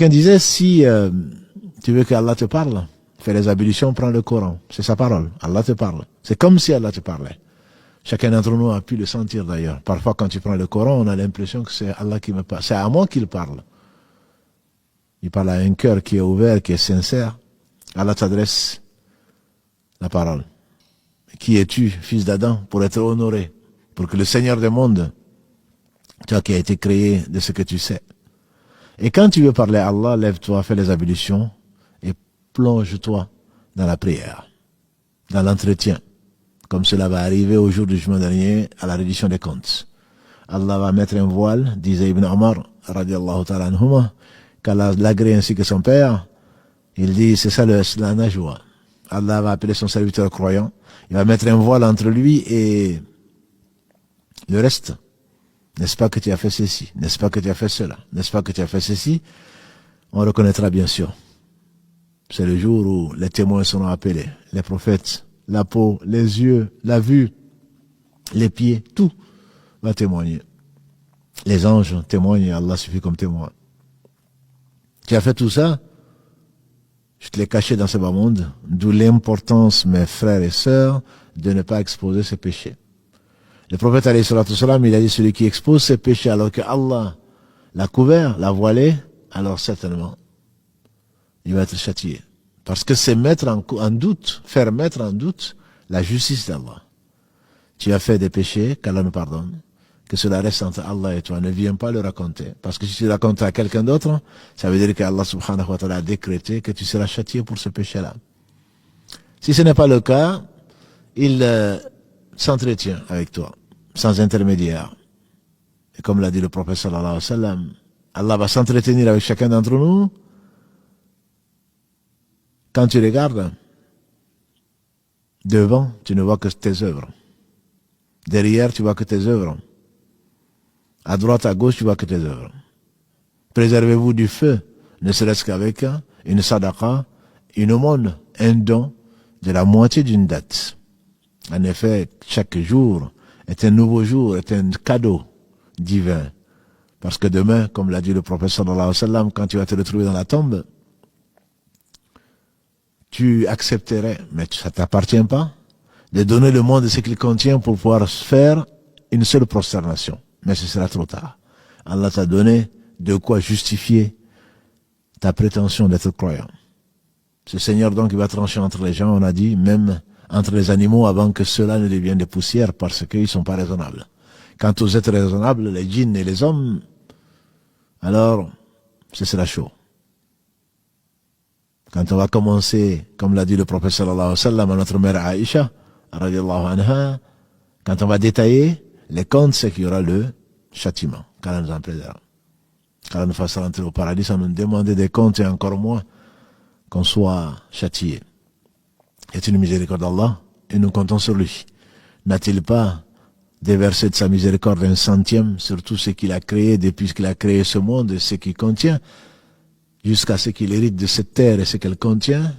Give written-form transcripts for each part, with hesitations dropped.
Quelqu'un disait, si tu veux qu'Allah te parle, fais les ablutions, prends le Coran. C'est sa parole. Allah te parle. C'est comme si Allah te parlait. Chacun d'entre nous a pu le sentir d'ailleurs. Parfois, quand tu prends le Coran, on a l'impression que c'est Allah qui me parle. C'est à moi qu'il parle. Il parle à un cœur qui est ouvert, qui est sincère. Allah t'adresse la parole. Qui es-tu, fils d'Adam, pour être honoré, pour que le Seigneur des mondes, toi qui as été créé de ce que tu sais. Et quand tu veux parler à Allah, lève-toi, fais les ablutions et plonge-toi dans la prière, dans l'entretien, comme cela va arriver au jour du jugement dernier à la reddition des comptes. Allah va mettre un voile, disait Ibn Omar, radiallahu ta'ala anhuma, qu'Allah l'agrée ainsi que son père. Il dit, c'est ça la najwa. Allah va appeler son serviteur croyant, il va mettre un voile entre lui et le reste. N'est-ce pas que tu as fait ceci? N'est-ce pas que tu as fait cela? N'est-ce pas que tu as fait ceci? On reconnaîtra bien sûr. C'est le jour où les témoins seront appelés. Les prophètes, la peau, les yeux, la vue, les pieds, tout va témoigner. Les anges témoignent et Allah suffit comme témoin. Tu as fait tout ça? Je te l'ai caché dans ce bas monde. D'où l'importance, mes frères et sœurs, de ne pas exposer ses péchés. Le prophète alayhi salatu salam, il a dit celui qui expose ses péchés alors que Allah l'a couvert, l'a voilé, alors certainement, il va être châtié. Parce que c'est mettre en doute, faire mettre en doute la justice d'Allah. Tu as fait des péchés, qu'Allah nous pardonne, que cela reste entre Allah et toi. Ne viens pas le raconter. Parce que si tu le racontes à quelqu'un d'autre, ça veut dire qu'Allah subhanahu wa ta'ala a décrété que tu seras châtié pour ce péché-là. Si ce n'est pas le cas, il s'entretient avec toi, sans intermédiaire. Et comme l'a dit le prophète sallallahu alayhi wa sallam, Allah va s'entretenir avec chacun d'entre nous. Quand tu regardes, devant, tu ne vois que tes œuvres. Derrière, tu vois que tes œuvres. À droite, à gauche, tu vois que tes œuvres. Préservez-vous du feu, ne serait-ce qu'avec une sadaqa, une aumône, un don de la moitié d'une date. En effet, chaque jour est un nouveau jour, est un cadeau divin. Parce que demain, comme l'a dit le prophète sallallahu alayhi wa sallam, quand tu vas te retrouver dans la tombe, tu accepterais, mais ça ne t'appartient pas, de donner le monde de ce qu'il contient pour pouvoir faire une seule prosternation. Mais ce sera trop tard. Allah t'a donné de quoi justifier ta prétention d'être croyant. Ce Seigneur donc il va trancher entre les gens, on a dit, même entre les animaux avant que ceux-là ne deviennent des poussières parce qu'ils ne sont pas raisonnables. Quant aux êtres raisonnables, les djinns et les hommes, alors ce sera chaud. Quand on va commencer, comme l'a dit le prophète sallallahu alayhi wa sallam à notre mère Aïcha, radiallahu anha, quand on va détailler les comptes, c'est qu'il y aura le châtiment, qu'Allah nous en préserve. Qu'Allah nous fasse rentrer au paradis sans nous demander des comptes et encore moins qu'on soit châtié. Est une miséricorde d'Allah et nous comptons sur lui. N'a-t-il pas déversé de sa miséricorde un centième sur tout ce qu'il a créé depuis qu'il a créé ce monde et ce qu'il contient, jusqu'à ce qu'il hérite de cette terre et ce qu'elle contient?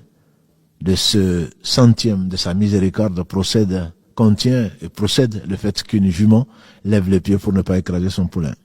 De ce centième de sa miséricorde contient et procède le fait qu'une jument lève les pieds pour ne pas écraser son poulain.